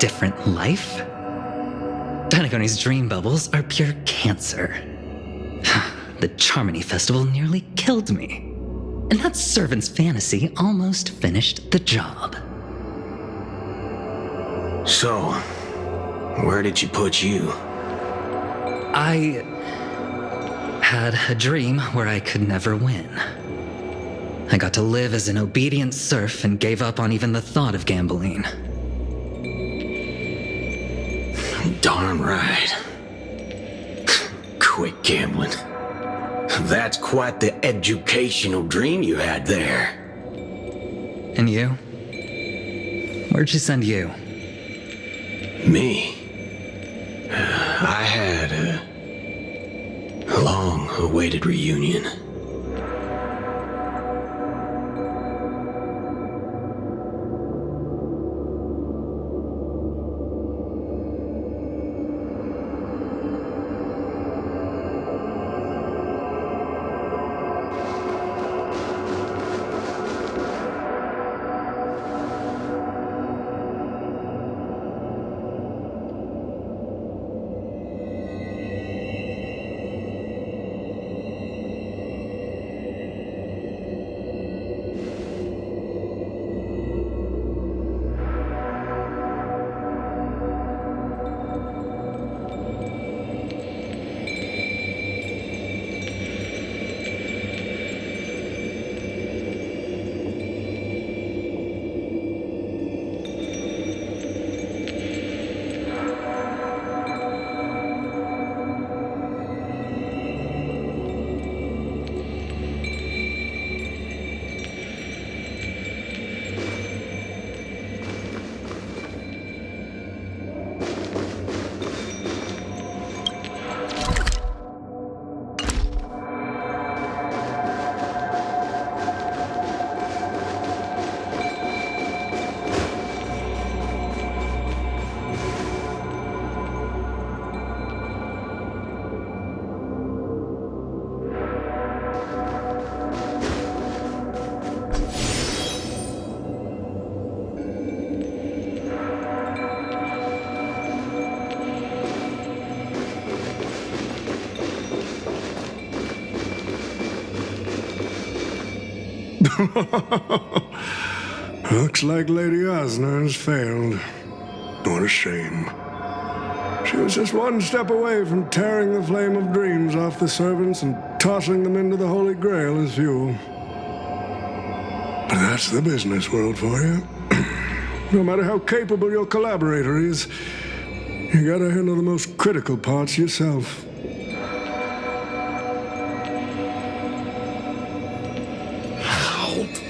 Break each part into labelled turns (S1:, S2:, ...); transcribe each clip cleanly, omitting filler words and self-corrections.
S1: different life? Tanagoni's dream bubbles are pure cancer. The Charmony Festival nearly killed me. And that servant's fantasy almost finished the job.
S2: So, where did she put you?
S1: I had a dream where I could never win. I got to live as an obedient serf and gave up on even the thought of gambling.
S2: Darn right. Quit gambling. That's quite the educational dream you had there.
S1: And you? Where'd she send you?
S2: Me? I had a long-awaited reunion.
S3: Looks like Lady Osner has failed. What a shame. She was just one step away from tearing the flame of dreams off the servants and tossing them into the Holy Grail as fuel. But that's the business world for you. No matter how capable your collaborator is, you gotta handle the most critical parts yourself.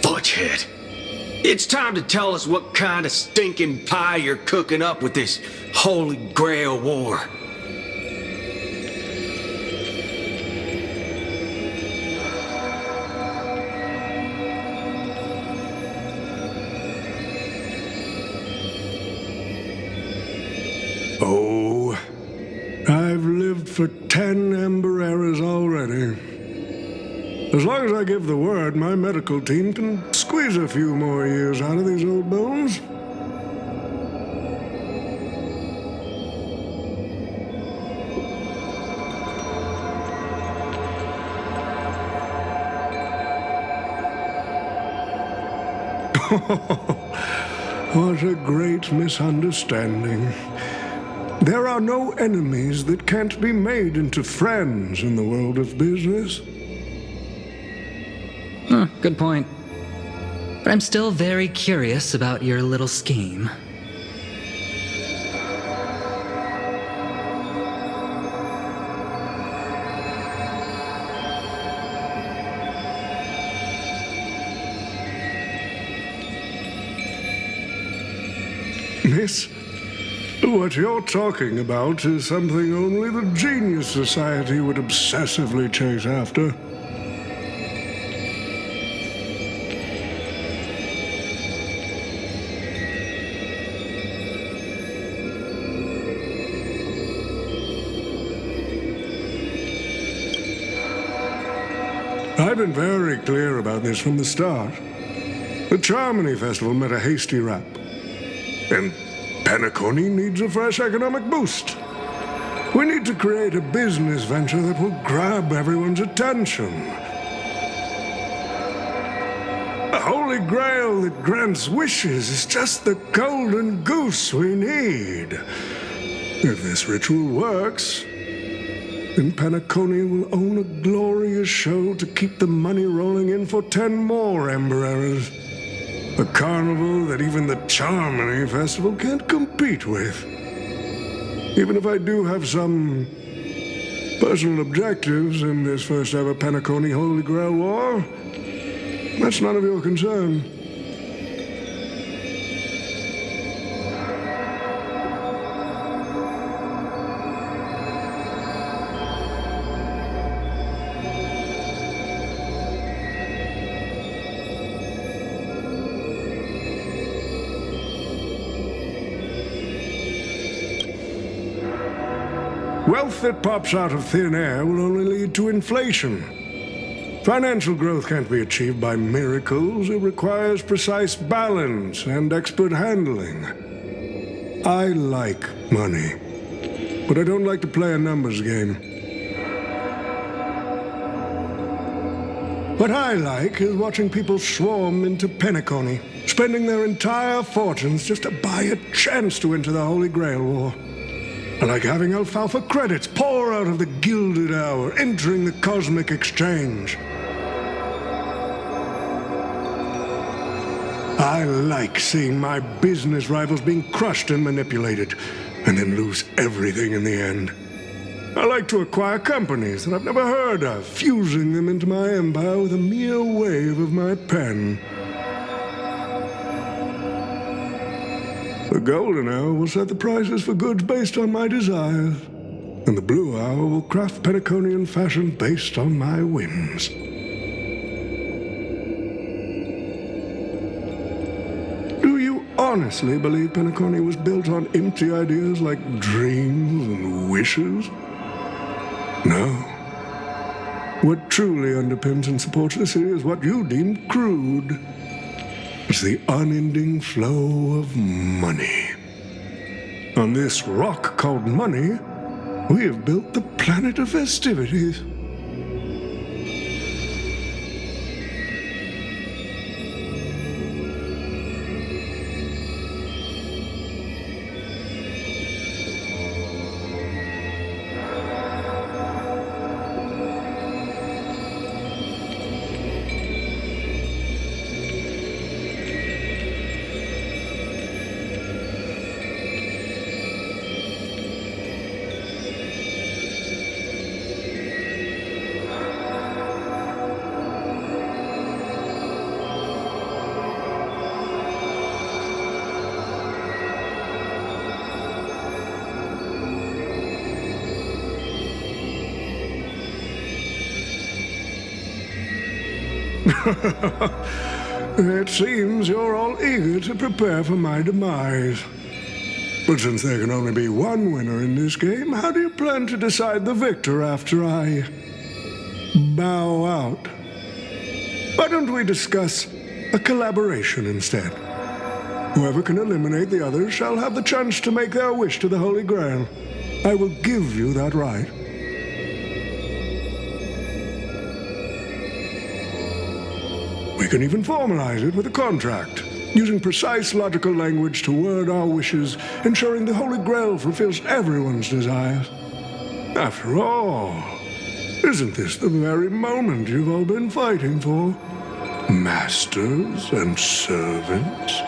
S2: Butchhead. It's time to tell us what kind of stinking pie you're cooking up with this Holy Grail war.
S3: Oh, I've lived for 10 Ember eras already. As long as I give the word, my medical team can squeeze a few more years out of these old bones. What a great misunderstanding. There are no enemies that can't be made into friends in the world of business.
S1: Good point. But I'm still very curious about your little scheme.
S3: Miss, what you're talking about is something only the Genius Society would obsessively chase after. I've been very clear about this from the start. The Charmony Festival met a hasty rap. And Penacony needs a fresh economic boost. We need to create a business venture that will grab everyone's attention. A holy grail that grants wishes is just the golden goose we need. If this ritual works, then Penacony will own a glorious show to keep the money rolling in for 10 more Ember Eras. A carnival that even the Charmony Festival can't compete with. Even if I do have some personal objectives in this first ever Penacony Holy Grail War, that's none of your concern. Wealth that pops out of thin air will only lead to inflation. Financial growth can't be achieved by miracles. It requires precise balance and expert handling. I like money, but I don't like to play a numbers game. What I like is watching people swarm into Penacony, spending their entire fortunes just to buy a chance to enter the Holy Grail War. I like having alfalfa credits pour out of the gilded hour, entering the cosmic exchange. I like seeing my business rivals being crushed and manipulated, and then lose everything in the end. I like to acquire companies that I've never heard of, fusing them into my empire with a mere wave of my pen. The golden hour will set the prices for goods based on my desires, and the blue hour will craft Penaconian fashion based on my whims. Do you honestly believe Penacony was built on empty ideas like dreams and wishes? No. What truly underpins and supports the city is what you deem crude. It's the unending flow of money. On this rock called money, we have built the planet of festivities. It seems you're all eager to prepare for my demise. But since there can only be one winner in this game, how do you plan to decide the victor after I bow out? Why don't we discuss a collaboration instead? Whoever can eliminate the others shall have the chance to make their wish to the Holy Grail. I will give you that right. We can even formalize it with a contract, using precise logical language to word our wishes, ensuring the Holy Grail fulfills everyone's desires. After all, isn't this the very moment you've all been fighting for? Masters and servants?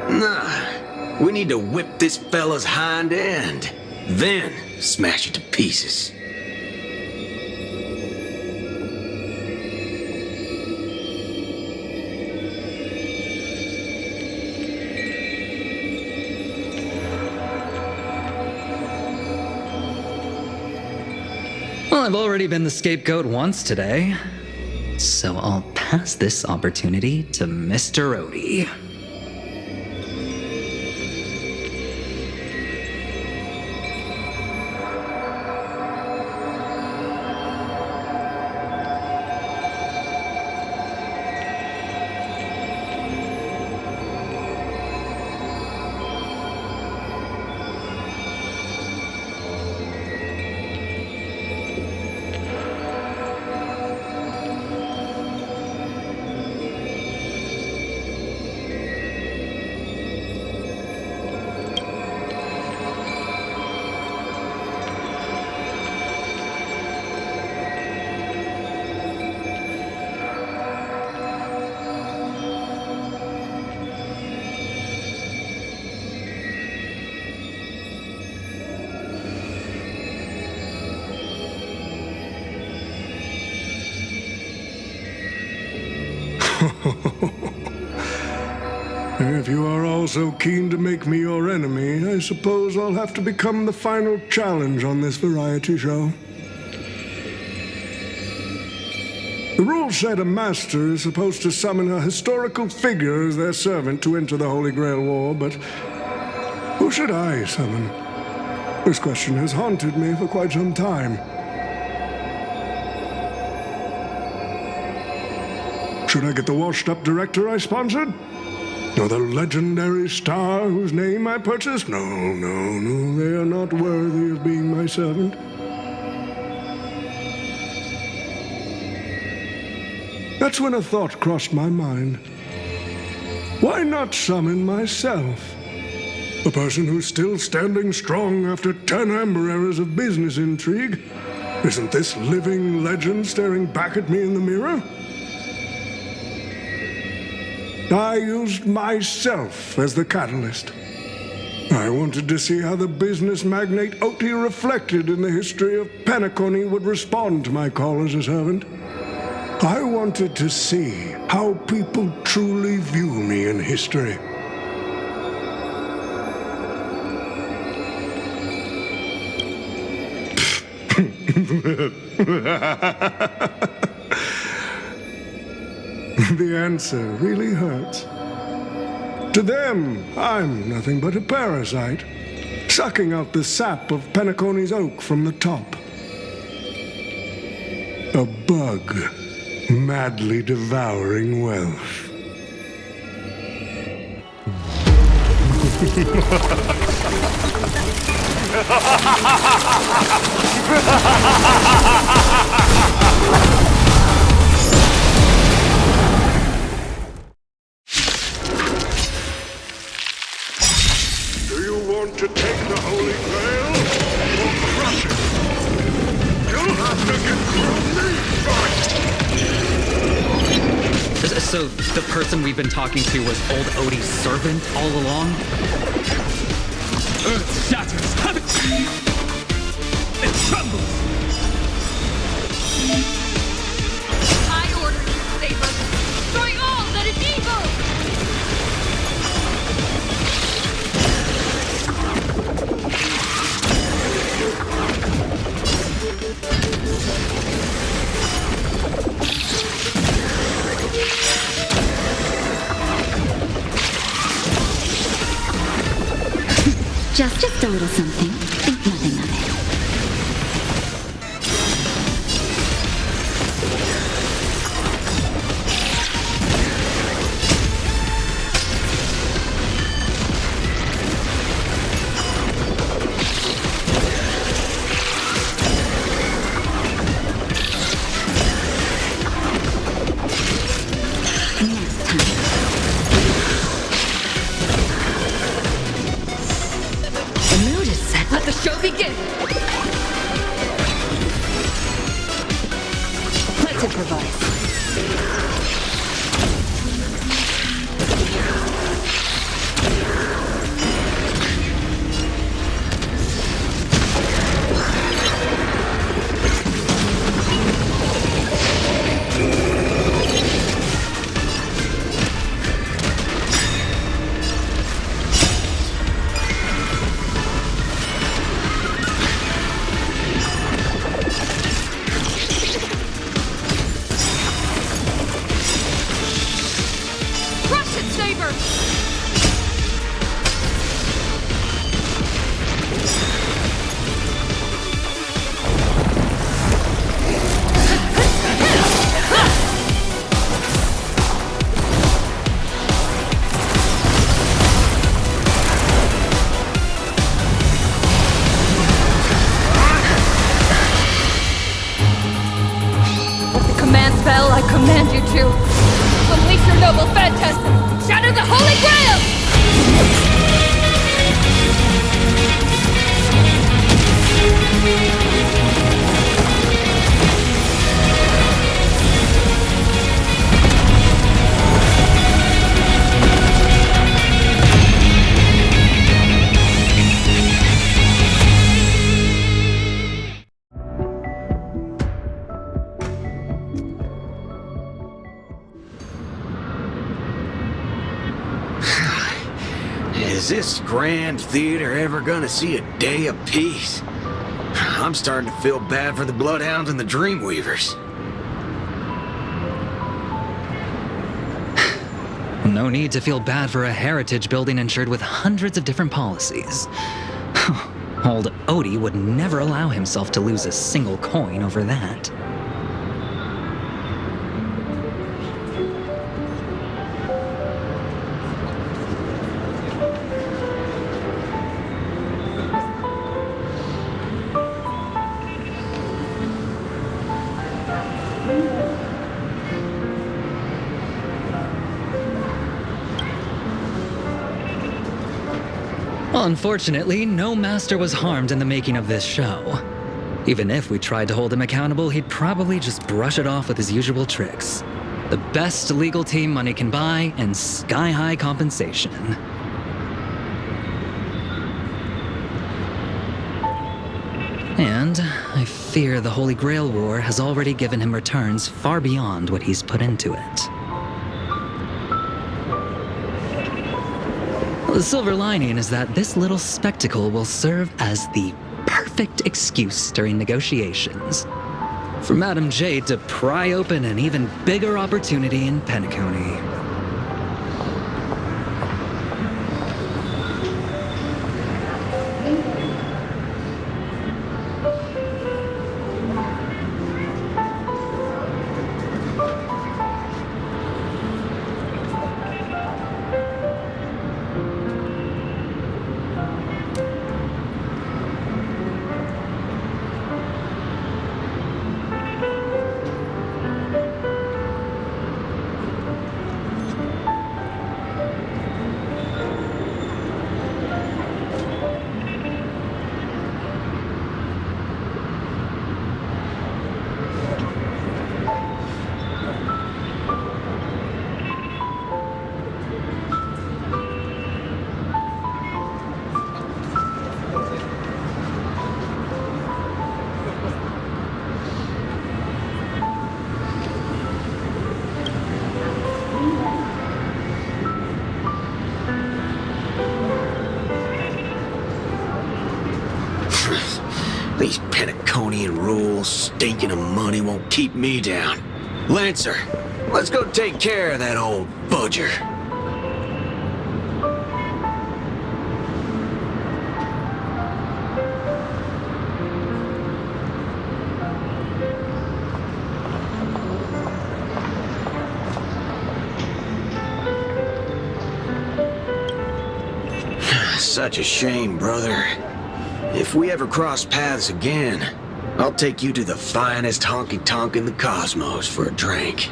S2: Nah, we need to whip this fella's hind end, then smash it to pieces.
S1: Well, I've already been the scapegoat once today, so I'll pass this opportunity to Mr. Odie.
S3: If you are all so keen to make me your enemy, I suppose I'll have to become the final challenge on this variety show. The rules said a master is supposed to summon a historical figure as their servant to enter the Holy Grail War, but who should I summon? This question has haunted me for quite some time. Should I get the washed-up director I sponsored? Or the legendary star whose name I purchased? No, they are not worthy of being my servant. That's when a thought crossed my mind. Why not summon myself? A person who's still standing strong after 10 amber eras of business intrigue? Isn't this living legend staring back at me in the mirror? I used myself as the catalyst. I wanted to see how the business magnate Oti reflected in the history of Penacony would respond to my call as a servant. I wanted to see how people truly view me in history. The answer really hurts. To them, I'm nothing but a parasite, sucking out the sap of Penacony's oak from the top. A bug, madly devouring wealth. To take the Holy Grail or crush it? You'll have to get through me first!
S1: So, the person we've been talking to was old Odie's servant all along?
S4: Earth shatters! It trembles!
S5: I order you, Saber! Destroy all that is evil!
S6: Just a little something. Think nothing of it.
S5: Let the show begin! Let's improvise.
S2: Is this grand theater ever gonna see a day of peace? I'm starting to feel bad for the Bloodhounds and the Dreamweavers.
S1: No need to feel bad for a heritage building insured with hundreds of different policies. Old Odie would never allow himself to lose a single coin over that. Unfortunately, no master was harmed in the making of this show. Even if we tried to hold him accountable, he'd probably just brush it off with his usual tricks. The best legal team money can buy, and sky-high compensation. And I fear the Holy Grail War has already given him returns far beyond what he's put into it. The silver lining is that this little spectacle will serve as the perfect excuse during negotiations for Madame Jade to pry open an even bigger opportunity in Penacony.
S2: These Penaconian rules, stinking of money won't keep me down. Lancer, let's go take care of that old budger. Such a shame, brother. If we ever cross paths again, I'll take you to the finest honky-tonk in the cosmos for a drink.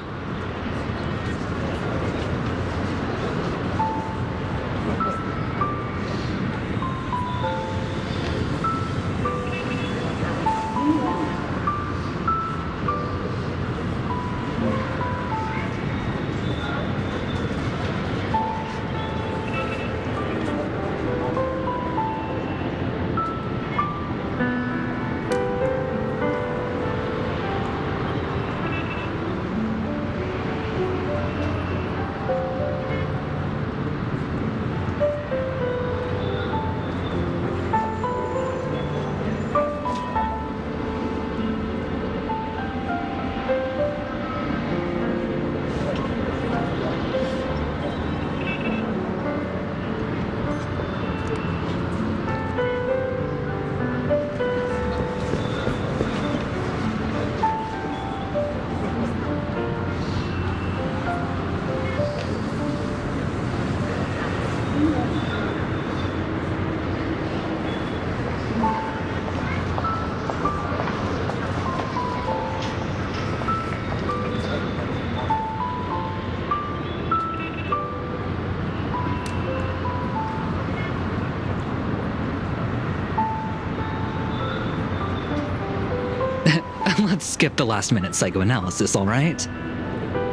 S1: Let's skip the last-minute psychoanalysis, all right?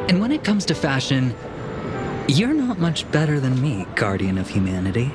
S1: And when it comes to fashion, you're not much better than me, Guardian of Humanity.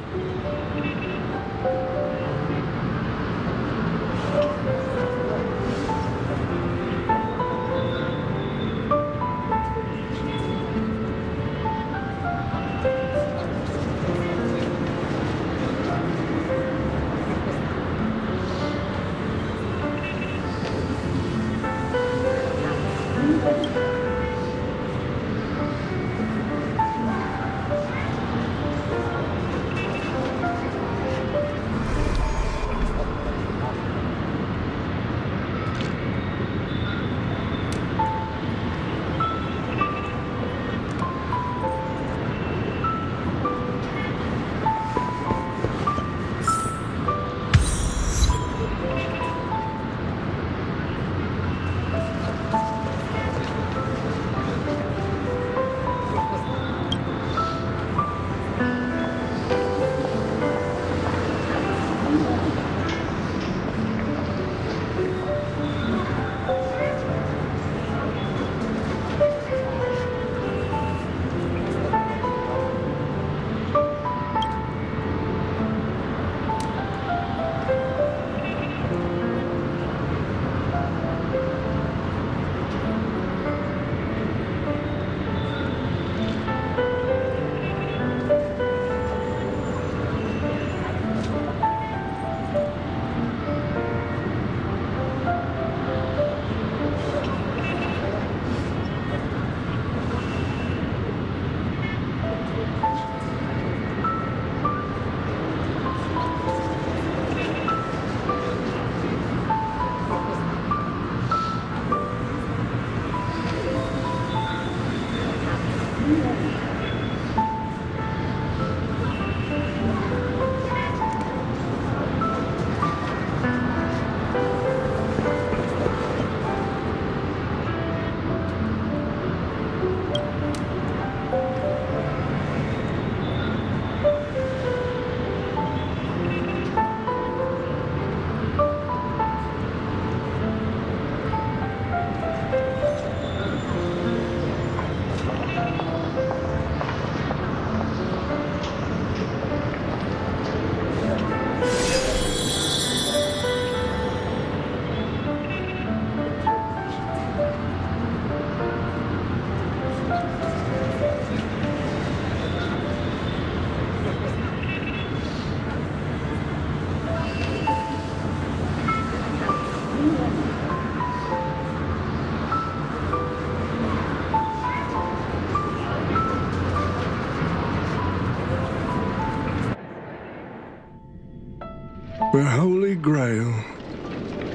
S3: The Holy Grail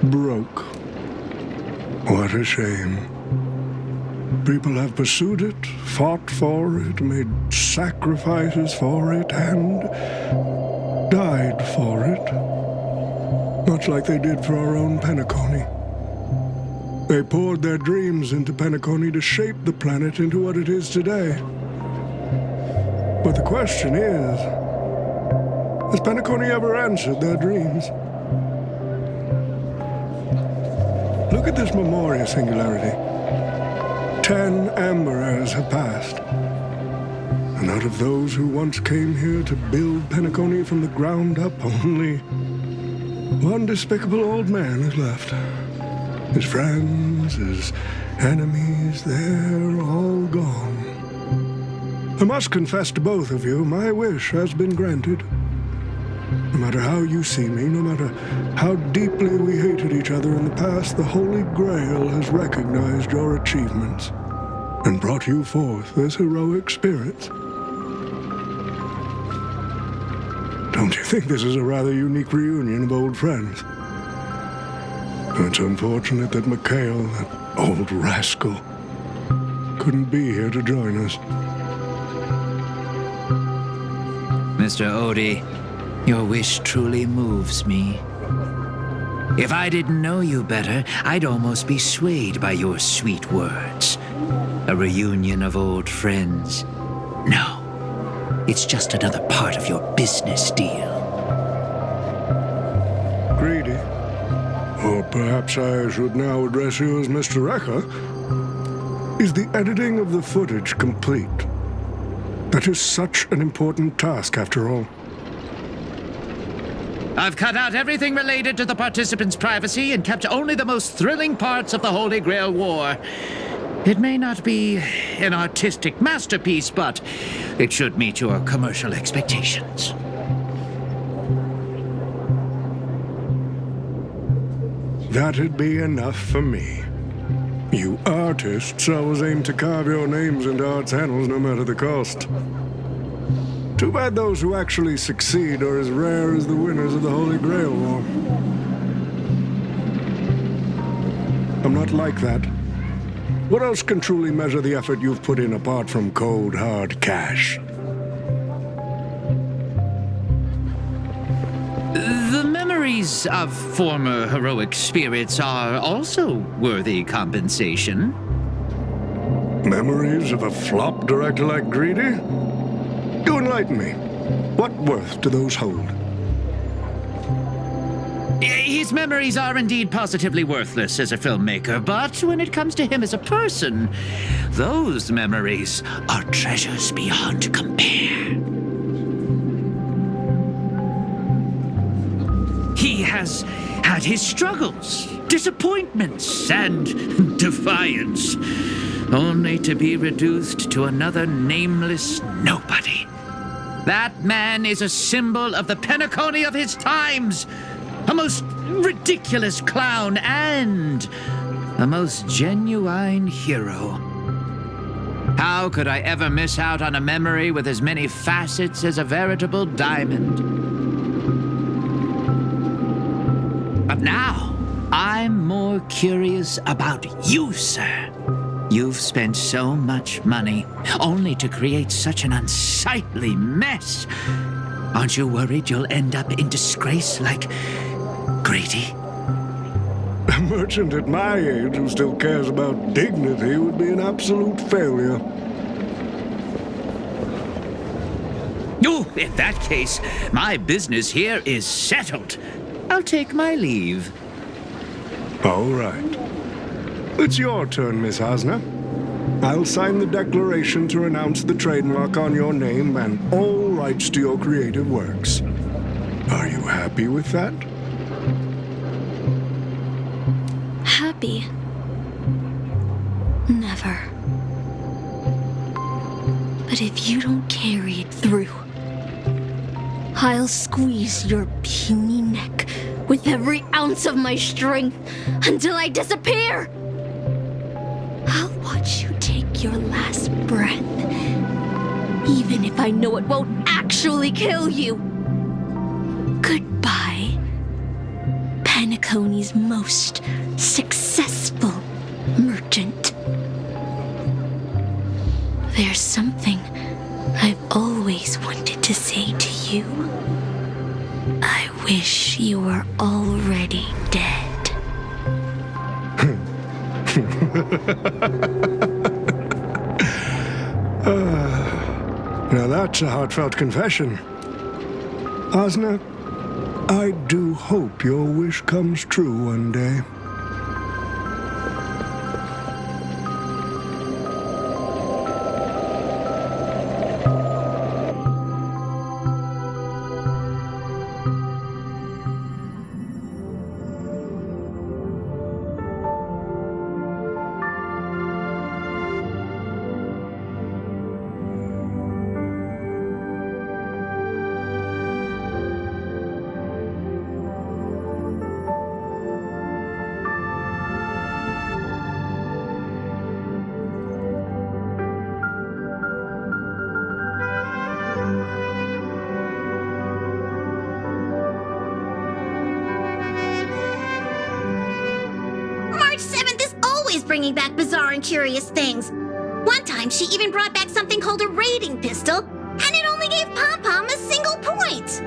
S3: broke. What a shame. People have pursued it, fought for it, made sacrifices for it, and died for it. Much like they did for our own Penacony. They poured their dreams into Penacony to shape the planet into what it is today. But the question is, has Penacony ever answered their dreams? Look at this memorial singularity. 10 amber eras have passed. And out of those who once came here to build Penacony from the ground up, only one despicable old man is left. His friends, his enemies, they're all gone. I must confess to both of you, my wish has been granted. No matter how you see me, no matter how deeply we hated each other in the past, the Holy Grail has recognized your achievements and brought you forth as heroic spirits. Don't you think this is a rather unique reunion of old friends? It's unfortunate that Mikhail, that old rascal, couldn't be here to join us.
S4: Mr. Odie, your wish truly moves me. If I didn't know you better, I'd almost be swayed by your sweet words. A reunion of old friends. No, it's just another part of your business deal.
S3: Greedy. Or perhaps I should now address you as Mr. Recker. Is the editing of the footage complete? That is such an important task, after all.
S4: I've cut out everything related to the participants' privacy and kept only the most thrilling parts of the Holy Grail War. It may not be an artistic masterpiece, but it should meet your commercial expectations.
S3: That'd be enough for me. You artists always aim to carve your names into art's annals no matter the cost. Too bad those who actually succeed are as rare as the winners of the Holy Grail War. I'm not like that. What else can truly measure the effort you've put in apart from cold, hard cash?
S4: The memories of former heroic spirits are also worthy compensation.
S3: Memories of a flop director like Greedy? Do enlighten me. What worth do those hold?
S4: His memories are indeed positively worthless as a filmmaker, but when it comes to him as a person, those memories are treasures beyond compare. He has had his struggles, disappointments, and defiance, only to be reduced to another nameless nobody. That man is a symbol of the Penacony of his times, a most ridiculous clown and a most genuine hero. How could I ever miss out on a memory with as many facets as a veritable diamond? But now, I'm more curious about you, sir. You've spent so much money, only to create such an unsightly mess. Aren't you worried you'll end up in disgrace like Greedy?
S3: A merchant at my age who still cares about dignity would be an absolute failure.
S4: Oh, in that case, my business here is settled. I'll take my leave.
S3: All right. It's your turn, Miss Hasna. I'll sign the declaration to renounce the trademark on your name and all rights to your creative works. Are you happy with that?
S6: Happy? Never. But if you don't carry it through, I'll squeeze your puny neck with every ounce of my strength until I disappear! I'll watch you take your last breath, even if I know it won't actually kill you. Goodbye, Penacony's most successful merchant. There's something I've always wanted to say to you. I wish you were already dead.
S3: Now that's a heartfelt confession. Osna, I do hope your wish comes true one day.
S7: Bringing back bizarre and curious things. One time, she even brought back something called a raiding pistol, and it only gave Pom-Pom a single point.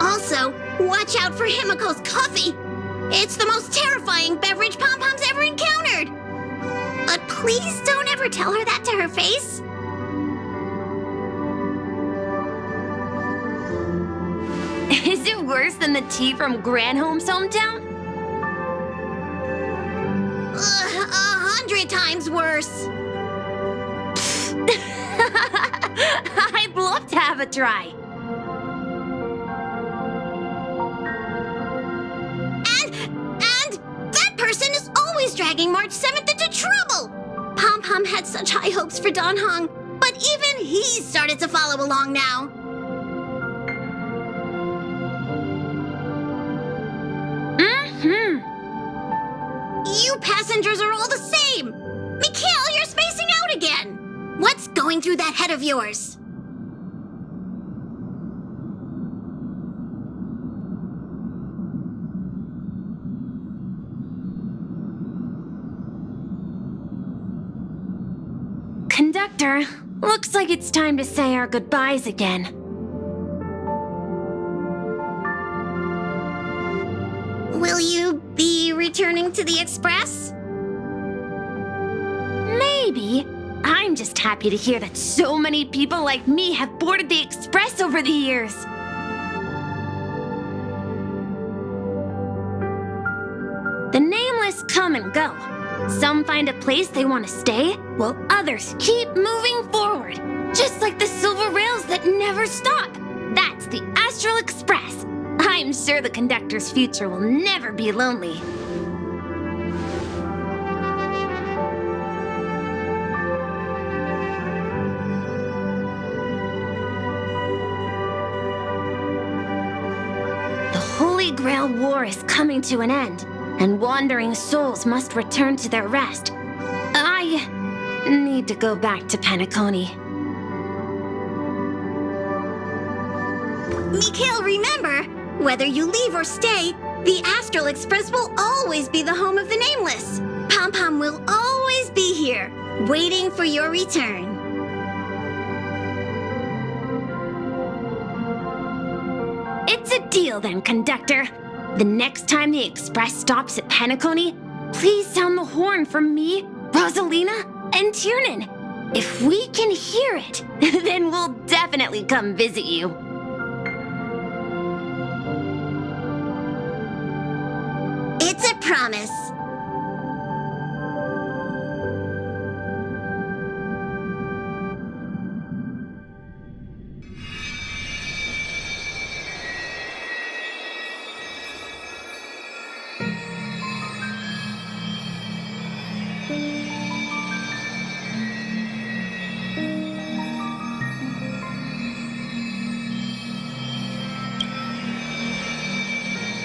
S7: Also, watch out for Himiko's coffee. It's the most terrifying beverage Pom-Pom's ever encountered. But please don't ever tell her that to her face.
S6: Is it worse than the tea from Granholm's hometown?
S7: 100 times worse.
S6: I'd love to have a try.
S7: And that person is always dragging March 7th into trouble. Pom-Pom had such high hopes for Don Hong, but even he started to follow along now. You passengers are all the same! Mikhail, you're spacing out again! What's going through that head of yours?
S6: Conductor, looks like it's time to say our goodbyes again.
S7: Will you be returning to the Express?
S6: Maybe. I'm just happy to hear that so many people like me have boarded the Express over the years. The nameless come and go. Some find a place they want to stay, while others keep moving forward. Just like the silver rails that never stop. That's the Astral Express. I'm sure the conductor's future will never be lonely. The Holy Grail War is coming to an end, and wandering souls must return to their rest. I need to go back to Penacony.
S7: Mikhail, remember, whether you leave or stay, the Astral Express will always be the home of the Nameless. Pom-Pom will always be here, waiting for your return.
S6: It's a deal then, conductor. The next time the Express stops at Penacony, please sound the horn for me, Rosalina, and Tiernan. If we can hear it, then we'll definitely come visit you.
S7: It's a promise.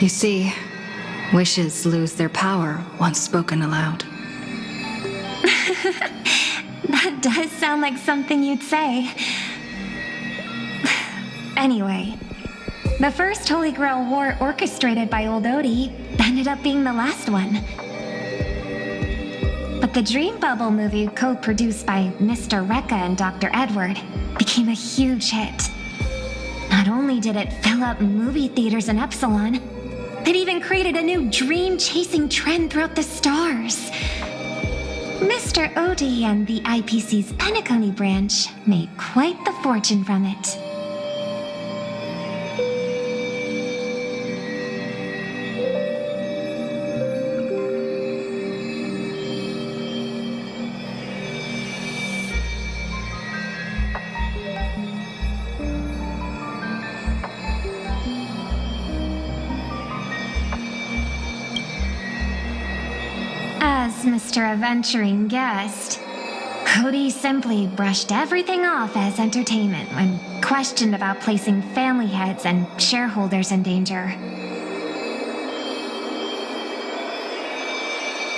S8: You see, wishes lose their power once spoken aloud.
S9: That does sound like something you'd say. Anyway, the first Holy Grail War orchestrated by Old Odie ended up being the last one. But the Dream Bubble movie, co-produced by Mr. Rekka and Dr. Edward, became a huge hit. Not only did it fill up movie theaters in Epsilon, it even created a new dream-chasing trend throughout the stars. Mr. Odie and the IPC's Penacony branch made quite the fortune from it. As Mr. Aventuring guessed, Cody simply brushed everything off as entertainment when questioned about placing family heads and shareholders in danger.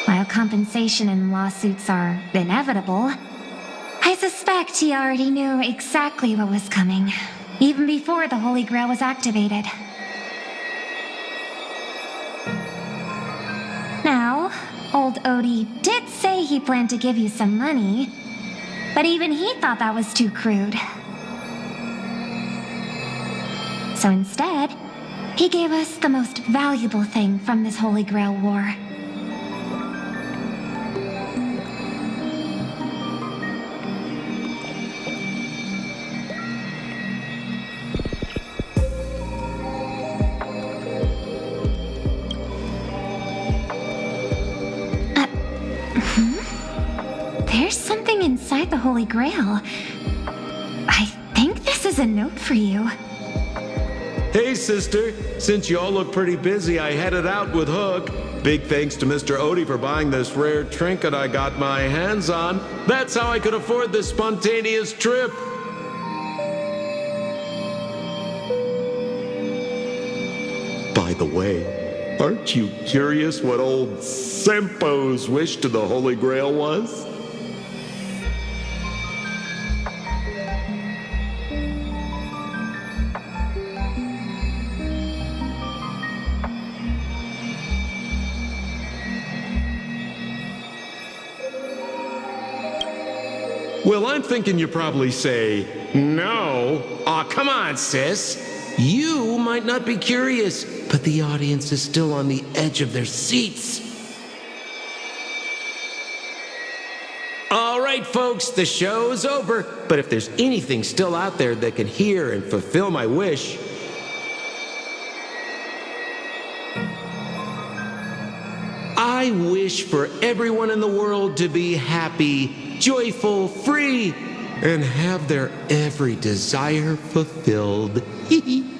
S9: While compensation and lawsuits are inevitable, I suspect he already knew exactly what was coming, even before the Holy Grail was activated. Now, Old Odie did say he planned to give you some money, but even he thought that was too crude. So instead, he gave us the most valuable thing from this Holy Grail War. There's something inside the Holy Grail. I think this is a note for you.
S10: Hey, sister. Since you all look pretty busy, I headed out with Hook. Big thanks to Mr. Odie for buying this rare trinket I got my hands on. That's how I could afford this spontaneous trip. By the way, aren't you curious what old Sempo's wish to the Holy Grail was? Well, I'm thinking you probably say, no. Aw, come on, sis. You might not be curious, but the audience is still on the edge of their seats. All right, folks, the show's over. But if there's anything still out there that can hear and fulfill my wish, I wish for everyone in the world to be happy, joyful, free, and have their every desire fulfilled. Hee hee.